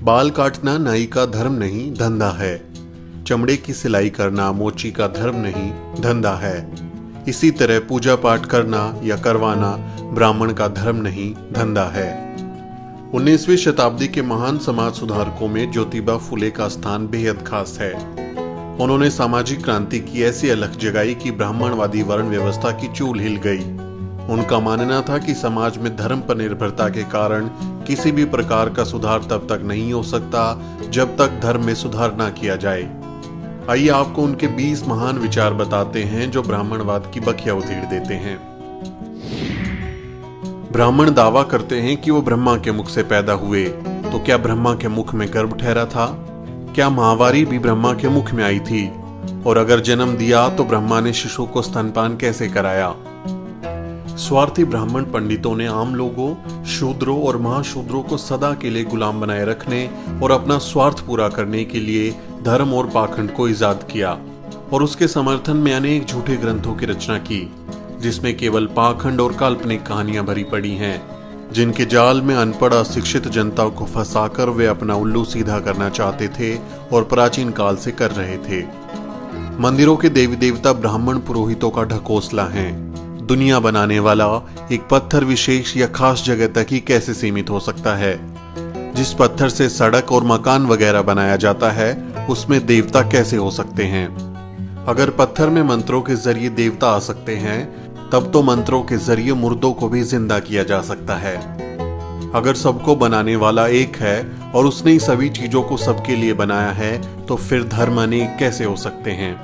बाल काटना नाई का धर्म नहीं धंधा है। चमड़े की सिलाई करना मोची का धर्म नहीं धंधा है। इसी तरह पूजा पाठ करना या करवाना ब्राह्मण का धर्म नहीं धंधा है। 19वीं शताब्दी के महान समाज सुधारकों में ज्योतिबा फुले का स्थान बेहद खास है। उन्होंने सामाजिक क्रांति की ऐसी अलख जगाई कि ब्राह्मणवादी वर्ण व्यवस्था की चूल हिल गई। उनका मानना था कि समाज में धर्म पर निर्भरता के कारण किसी भी प्रकार का सुधार तब तक नहीं हो सकता जब तक धर्म में सुधार ना किया जाए। आइए आपको उनके 20 महान विचार बताते हैं जो ब्राह्मणवाद की बखिया उधेड़ देते हैं। ब्राह्मण दावा करते हैं कि वो ब्रह्मा के मुख से पैदा हुए, तो क्या ब्रह्मा के मुख में गर्भ ठहरा था? क्या महावारी भी ब्रह्मा के मुख में आई थी? और अगर जन्म दिया तो ब्रह्मा ने शिशु को स्तनपान कैसे कराया? स्वार्थी ब्राह्मण पंडितों ने आम लोगों, शूद्रों और महाशूद्रों को सदा के लिए गुलाम बनाए रखने और अपना स्वार्थ पूरा करने के लिए धर्म और पाखंड को इजाद किया और उसके समर्थन में अनेक झूठे ग्रंथों की रचना की, जिसमें केवल पाखंड और काल्पनिक कहानियां भरी पड़ी हैं, जिनके जाल में अनपढ़ अशिक्षित जनता को फंसाकर वे अपना उल्लू सीधा करना चाहते थे और प्राचीन काल से कर रहे थे। मंदिरों के देवी देवता ब्राह्मण पुरोहितों का ढकोसला हैं। दुनिया बनाने वाला एक पत्थर विशेष या खास जगह तक ही कैसे सीमित हो सकता है? जिस पत्थर से सड़क और मकान वगैरह बनाया जाता है उसमें देवता कैसे हो सकते हैं? अगर पत्थर में मंत्रों के जरिए देवता आ सकते हैं, तब तो मंत्रों के जरिए मुर्दों को भी जिंदा किया जा सकता है। अगर सबको बनाने वाला एक है और उसने सभी चीजों को सबके लिए बनाया है, तो फिर धर्म अनेक कैसे हो सकते हैं?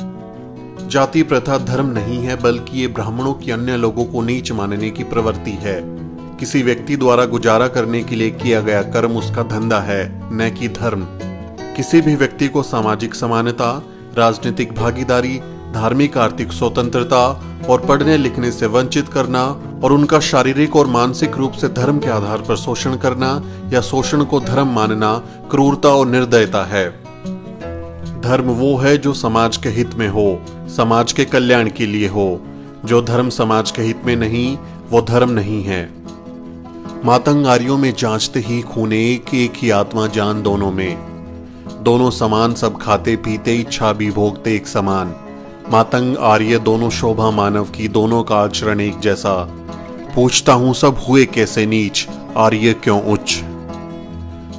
जाति प्रथा धर्म नहीं है, बल्कि ये ब्राह्मणों की अन्य लोगों को नीच मानने की प्रवृत्ति है। किसी व्यक्ति द्वारा गुजारा करने के लिए किया गया कर्म उसका धंधा है, न कि धर्म। किसी भी व्यक्ति को सामाजिक समानता, राजनीतिक भागीदारी, धार्मिक आर्थिक स्वतंत्रता और पढ़ने लिखने से वंचित करना और उनका शारीरिक और मानसिक रूप से धर्म के आधार पर शोषण करना या शोषण को धर्म मानना क्रूरता और निर्दयता है। धर्म वो है जो समाज के हित में हो, समाज के कल्याण के लिए हो। जो धर्म समाज के हित में नहीं, वो धर्म नहीं है। मातंग आर्यों में जांचते ही खूने एक एक ही आत्मा जान दोनों में। दोनों समान सब खाते पीते इच्छा भी भोगते एक समान। मातंग आर्य दोनों शोभा मानव की, दोनों का आचरण एक जैसा। पूछता हूं सब हुए कैसे नीच, आर्य क्यों उच्च।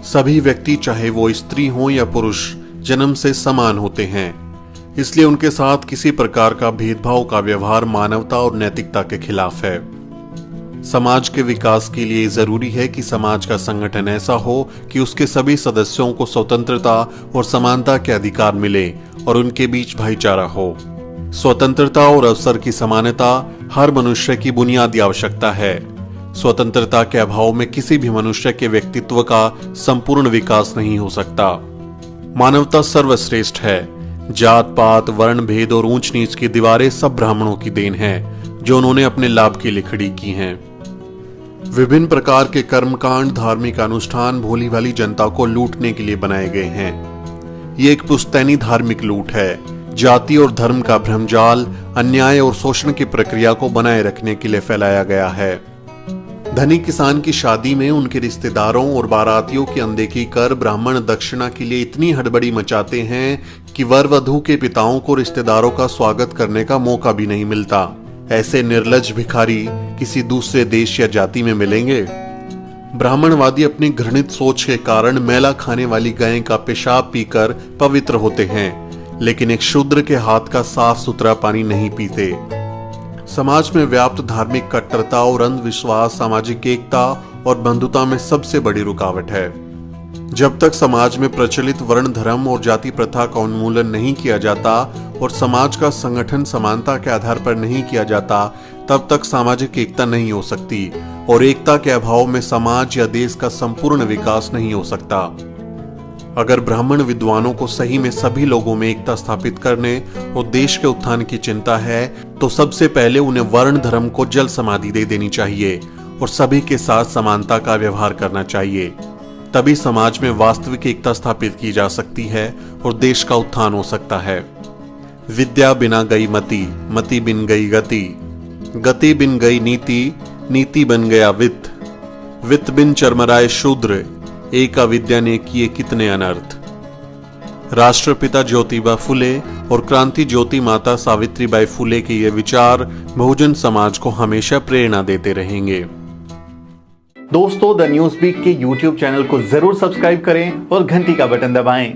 सभी व्यक्ति चाहे वो स्त्री हो या पुरुष जन्म से समान होते हैं, इसलिए उनके साथ किसी प्रकार का भेदभाव का व्यवहार मानवता और नैतिकता के खिलाफ है। समाज के विकास के लिए जरूरी है कि समाज का संगठन ऐसा हो कि उसके सभी सदस्यों को स्वतंत्रता और समानता के अधिकार मिले और उनके बीच भाईचारा हो। स्वतंत्रता और अवसर की समानता हर मनुष्य की बुनियादी आवश्यकता है। स्वतंत्रता के अभाव में किसी भी मनुष्य के व्यक्तित्व का संपूर्ण विकास नहीं हो सकता। मानवता सर्वश्रेष्ठ है। जात पात, वर्ण भेद और ऊंच नीच की दीवारें सब ब्राह्मणों की देन है, जो उन्होंने अपने लाभ के लिए खड़ी की हैं। विभिन्न प्रकार के कर्मकांड, धार्मिक अनुष्ठान भोली भाली जनता को लूटने के लिए बनाए गए हैं। ये एक पुश्तैनी धार्मिक लूट है। जाति और धर्म का भ्रमजाल अन्याय और शोषण की प्रक्रिया को बनाए रखने के लिए फैलाया गया है। धनी किसान की शादी में उनके रिश्तेदारों और बारातियों की अनदेखी कर ब्राह्मण दक्षिणा के लिए इतनी हड़बड़ी मचाते हैं कि वर वधू के पिताओं को रिश्तेदारों का स्वागत करने का मौका भी नहीं मिलता। ऐसे निर्लज्ज भिखारी किसी दूसरे देश या जाति में मिलेंगे? ब्राह्मणवादी अपनी घृणित सोच के कारण मैला खाने वाली गाय का पेशाब पीकर पवित्र होते हैं, लेकिन एक शूद्र के हाथ का साफ सुथरा पानी नहीं पीते। समाज में व्याप्त धार्मिक कट्टरता और अंधविश्वास सामाजिक एकता और बंधुता में सबसे बड़ी रुकावट है। जब तक समाज में प्रचलित वर्ण धर्म और जाति प्रथा का उन्मूलन नहीं किया जाता और समाज का संगठन समानता के आधार पर नहीं किया जाता, तब तक सामाजिक एकता नहीं हो सकती और एकता के अभाव में समाज या देश का संपूर्ण विकास नहीं हो सकता। अगर ब्राह्मण विद्वानों को सही में सभी लोगों में एकता स्थापित करने और देश के उत्थान की चिंता है, तो सबसे पहले उन्हें वर्ण धर्म को जल समाधि दे देनी चाहिए और सभी के साथ समानता का व्यवहार करना चाहिए। तभी समाज में वास्तविक एकता स्थापित की जा सकती है और देश का उत्थान हो सकता है। विद्या बिना गई मति, मति बिन गई गति, गति बिन गई नीति, नीति बन गया वित्त, वित्त बिन चरमराए शूद्र, एक अविद्या ने किए कितने अनर्थ। राष्ट्रपिता ज्योतिबा फुले और क्रांति ज्योति माता सावित्रीबाई फुले के ये विचार बहुजन समाज को हमेशा प्रेरणा देते रहेंगे। दोस्तों, द न्यूज़ बीट के YouTube चैनल को जरूर सब्सक्राइब करें और घंटी का बटन दबाएं